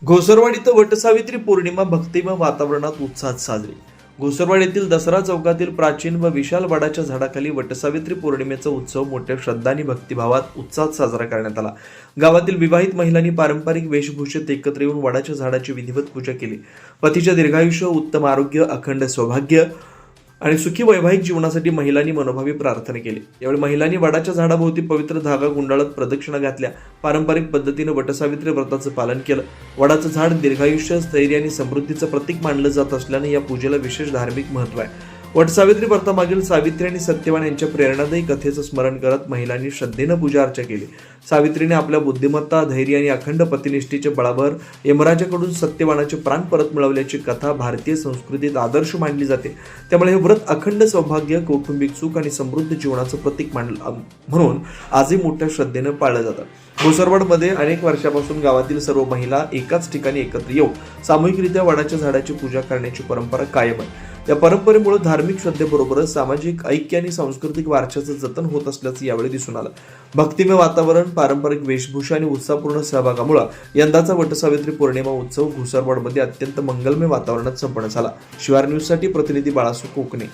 घोसरवाड इथं वटसावित्री पौर्णिमा भक्तिमय वातावरणात उत्साहात साजरी. घोसरवाड येथील दसरा चौकातील प्राचीन व विशाल वडाच्या झाडाखाली वटसावित्री पौर्णिमेचा उत्सव मोठ्या श्रद्धा आणि भक्तिभावात उत्साहात साजरा करण्यात आला. गावातील विवाहित महिलांनी पारंपरिक वेशभूषेत एकत्र येऊन वडाच्या झाडाची विधिवत पूजा केली. पतीच्या दीर्घायुष्य, उत्तम आरोग्य, अखंड सौभाग्य आणि सुखी वैवाहिक जीवनासाठी महिलांनी मनोभावी प्रार्थना केली. यावेळी महिलांनी वडाच्या झाडाभोवती पवित्र धागा गुंडाळत प्रदक्षिणा घातल्या. पारंपरिक पद्धतीने वटसावित्री व्रताचं पालन केलं. वडाचं झाड दीर्घायुष्य, स्थैर्य आणि समृद्धीचं प्रतीक मानलं जात असल्याने या पूजेला विशेष धार्मिक महत्त्व आहे. वटसावित्री व्रतामागील सावित्री आणि सत्यवान यांच्या प्रेरणादायी कथेचं स्मरण करत महिलांनी श्रद्धेनं पूजा अर्चा केली. सावित्रीने आपल्या बुद्धिमत्ता, धैर्य आणि अखंड पतिनिष्ठेच्या बळावर यमराजाकडून सत्यवानाचे प्राण परत मिळवल्याची कथा भारतीय संस्कृतीत आदर्श मानली जाते. त्यामुळे हे व्रत अखंड सौभाग्य, कौटुंबिक सुख आणि समृद्ध जीवनाचं प्रतीक मानलं म्हणून आजही मोठ्या श्रद्धेनं पाळलं जातं. घोसरवाडमध्ये अनेक वर्षापासून गावातील सर्व महिला एकाच ठिकाणी एकत्र येऊन सामूहिकरित्या वडाच्या झाडाची पूजा करण्याची परंपरा कायम आहे. या परंपरेमुळे धार्मिक श्रद्धेबरोबरच सामाजिक ऐक्य आणि सांस्कृतिक वारशाचं जतन होत असल्याचं यावेळी दिसून आलं. भक्तिमय वातावरण, पारंपरिक वेशभूषा आणि उत्साहपूर्ण सहभागामुळे यंदाचा वटसावित्री पौर्णिमा उत्सव घोसरवाडमध्ये अत्यंत मंगलमय वातावरणात संपन्न झाला. शिवार न्यूजसाठी प्रतिनिधी बाळासू कोकणे.